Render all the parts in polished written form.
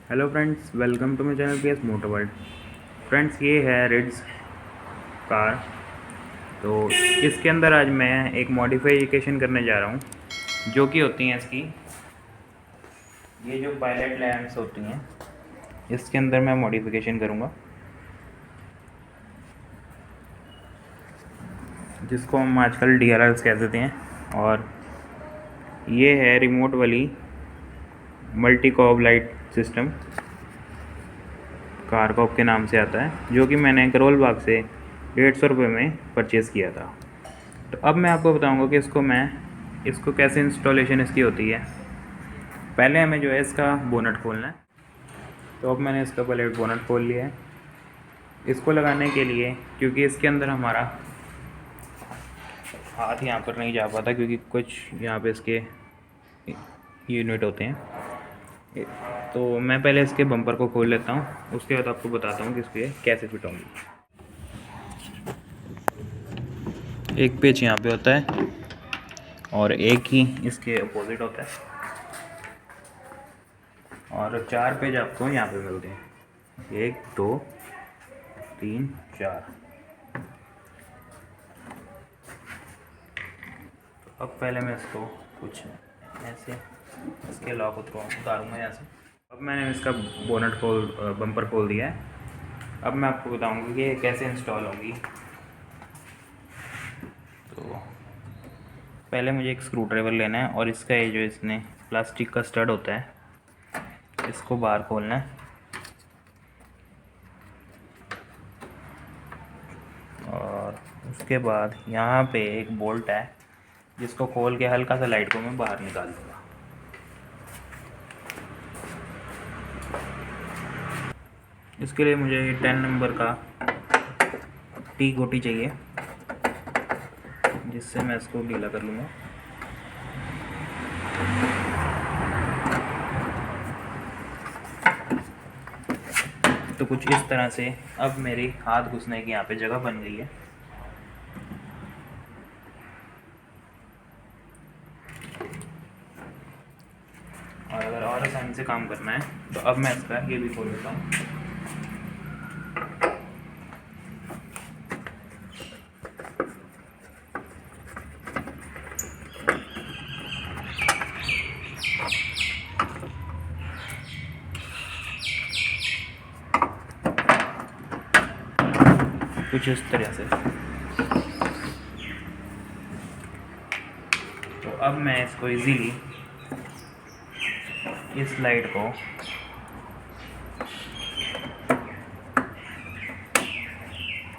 Hello friends, welcome to my channel P S motor world. Friends, ये है reads car. तो इसके अंदर आज मैं एक मॉडिफिकेशन करने जा रहा हूँ, जो कि होती हैं इसकी ये जो पायलट लैंप्स होती हैं, इसके अंदर मैं मॉडिफिकेशन करूँगा, जिसको हम आजकल DRLs कह देते हैं। और ये है रिमोट वाली मल्टी कॉब लाइट सिस्टम, कारकॉप के नाम से आता है, जो कि मैंने करोल बाग से 150 रुपये में परचेज़ किया था। तो अब मैं आपको बताऊंगा कि इसको कैसे इंस्टॉलेशन इसकी होती है। पहले हमें जो है इसका बोनट खोलना है। तो अब मैंने इसका पहले बोनट खोल लिया है। इसको लगाने के लिए, क्योंकि इसके अंदर हमारा हाथ यहाँ पर नहीं जा पाता, क्योंकि कुछ यहाँ पे इसके यूनिट होते हैं, तो मैं पहले इसके बम्पर को खोल लेता हूँ। उसके बाद आपको बताता हूँ कि इसको ये कैसे फिट होंगी। एक पेच यहाँ पे होता है और एक ही इसके अपोजिट होता है, और 4 पेज आपको यहाँ पे मिलते हैं, 1 2 3 4। तो अब पहले मैं इसको कुछ ऐसे इसके लॉक उतारूँगा यहाँ से। अब मैंने इसका बम्पर खोल दिया है। अब मैं आपको बताऊँगा कि ये कैसे इंस्टॉल होगी। तो पहले मुझे एक स्क्रू ड्राइवर लेना है, और इसका ये जो इसने प्लास्टिक का स्टड होता है, इसको बाहर खोलना है। और उसके बाद यहाँ पे एक बोल्ट है, जिसको खोल के हल्का सा लाइट को मैं बाहर निकाल दूँगा। इसके लिए मुझे 10 नंबर का टी गोटी चाहिए, जिससे मैं इसको ढीला कर लूँगा। तो कुछ इस तरह से अब मेरी हाथ घुसने की यहाँ पे जगह बन गई है। और अगर और आसानी से काम करना है तो अब मैं इसका ये भी खोल देता हूँ। कुछ इस तरह से। तो अब मैं इसको इजीली इस लाइट को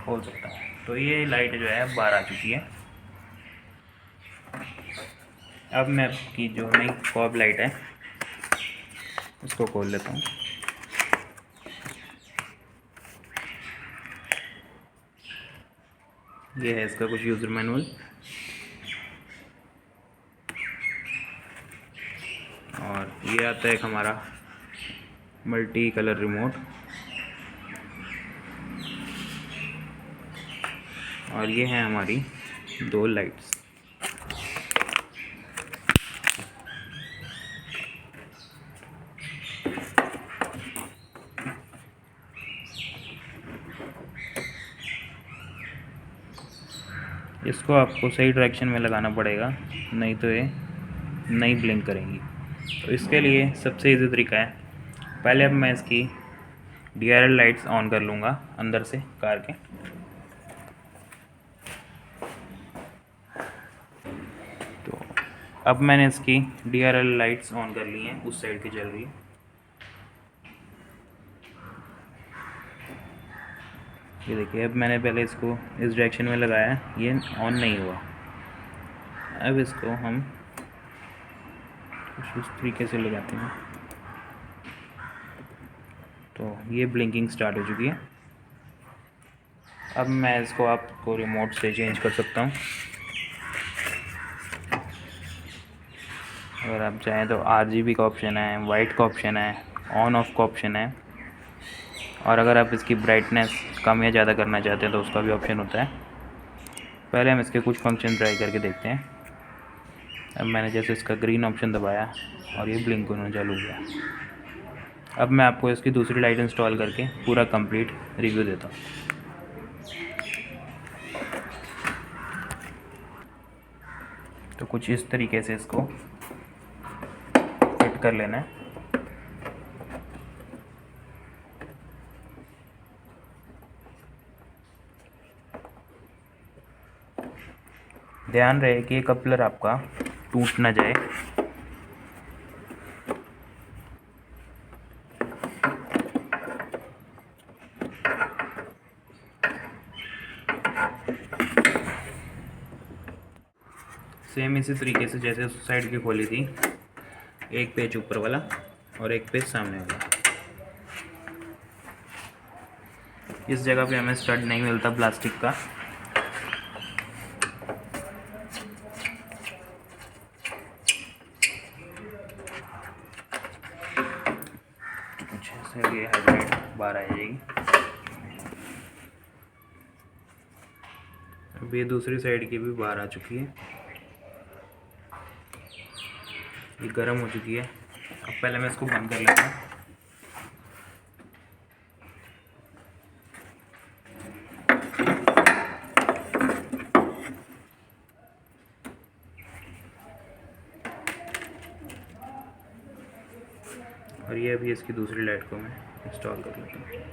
खोल सकता हूँ। तो ये लाइट जो है बाहर आ चुकी है। अब मैं आपकी जो नई कॉब लाइट है उसको खोल लेता हूँ। ये है इसका कुछ यूज़र मैनुअल, और ये आता है एक हमारा मल्टी कलर रिमोट, और ये है हमारी 2 लाइट्स। इसको आपको सही डायरेक्शन में लगाना पड़ेगा, नहीं तो ये नहीं ब्लिंक करेंगी। तो इसके लिए सबसे इजी तरीका है, पहले अब मैं इसकी DRL लाइट्स ऑन कर लूँगा अंदर से कार के। तो अब मैंने इसकी DRL लाइट्स ऑन कर ली हैं, उस साइड की जल रही है। ये देखिए, अब मैंने पहले इसको इस डायरेक्शन में लगाया, ये ऑन नहीं हुआ। अब इसको हम कुछ इस तरीके से लगाते हैं, तो ये ब्लिंकिंग स्टार्ट हो चुकी है। अब मैं इसको आपको रिमोट से चेंज कर सकता हूँ। अगर आप चाहें तो RGB का ऑप्शन है, वाइट का ऑप्शन है, ऑन ऑफ का ऑप्शन है, और अगर आप इसकी ब्राइटनेस कम या ज़्यादा करना चाहते हैं तो उसका भी ऑप्शन होता है। पहले हम इसके कुछ फंक्शन ट्राई करके देखते हैं। अब मैंने जैसे इसका ग्रीन ऑप्शन दबाया और ये ब्लिंक होना चालू हुआ। अब मैं आपको इसकी दूसरी लाइट इंस्टॉल करके पूरा कंप्लीट रिव्यू देता हूँ। तो कुछ इस तरीके से इसको फिट कर लेना है। ध्यान रहे कि कपलर आपका टूट ना जाए। सेम इसी तरीके से जैसे उस साइड की खोली थी, एक पेच ऊपर वाला और एक पेच सामने वाला। इस जगह पे हमें स्टड नहीं मिलता प्लास्टिक का, कुछ ऐसे ये हाइब्रिड बार आ जाएगी। अब ये दूसरी साइड की भी बाहर आ चुकी है, ये गर्म हो चुकी है। अब पहले मैं इसको बंद कर लेता हूँ। और ये अभी इसकी दूसरी लाइट को मैं इंस्टॉल कर लेता हूँ।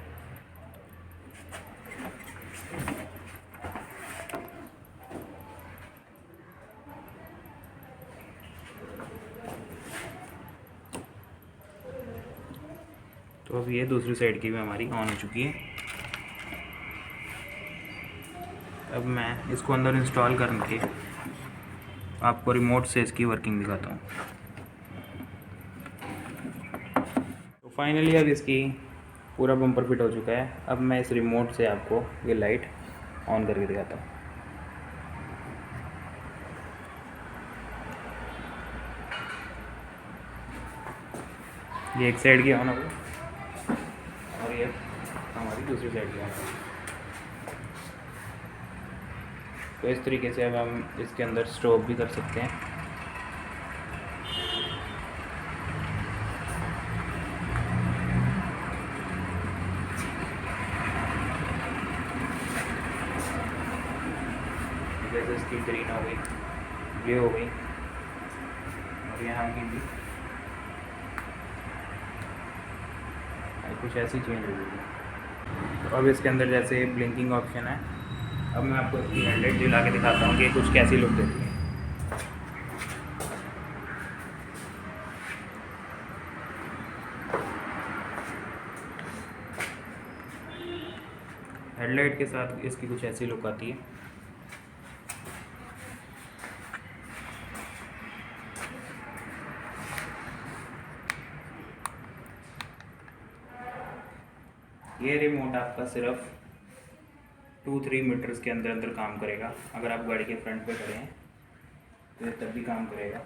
तो अब ये दूसरी साइड की भी हमारी ऑन हो चुकी है। अब मैं इसको अंदर इंस्टॉल करके आपको रिमोट से इसकी वर्किंग दिखाता हूँ। तो फाइनली अब इसकी पूरा बम्पर फिट हो चुका है। अब मैं इस रिमोट से आपको ये लाइट ऑन करके दिखाता हूँ। ये एक साइड की ऑन हो गई और ये हमारी दूसरी साइड की ऑन हो गई। तो इस तरीके से अब हम इसके अंदर स्टोव भी कर सकते हैं। जैसे इसकी ग्रीन हो गई, ये हो गई और यहाँ की भी कुछ ऐसी चेंज हो गई। तो अब इसके अंदर जैसे ब्लिंकिंग ऑप्शन है, अब मैं आपको इसकी हेडलाइट जला के दिखाता हूँ कि कुछ कैसी लुक देती है। हेडलाइट के साथ इसकी कुछ ऐसी लुक आती है। ये रिमोट आपका सिर्फ 2-3 मीटर्स के अंदर अंदर काम करेगा। अगर आप गाड़ी के फ्रंट पे खड़े हैं तो ये तब भी काम करेगा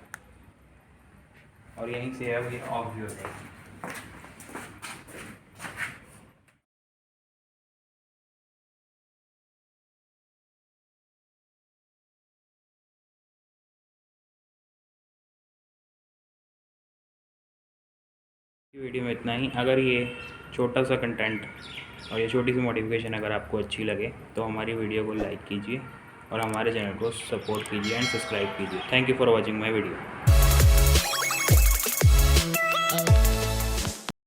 और यहीं से अब ये ऑफ भी हो जाएगी। वीडियो में इतना ही। अगर ये छोटा सा कंटेंट और ये छोटी सी मॉडिफिकेशन अगर आपको अच्छी लगे तो हमारी वीडियो को लाइक कीजिए और हमारे चैनल को सपोर्ट कीजिए एंड सब्सक्राइब कीजिए। Thank you for watching my video.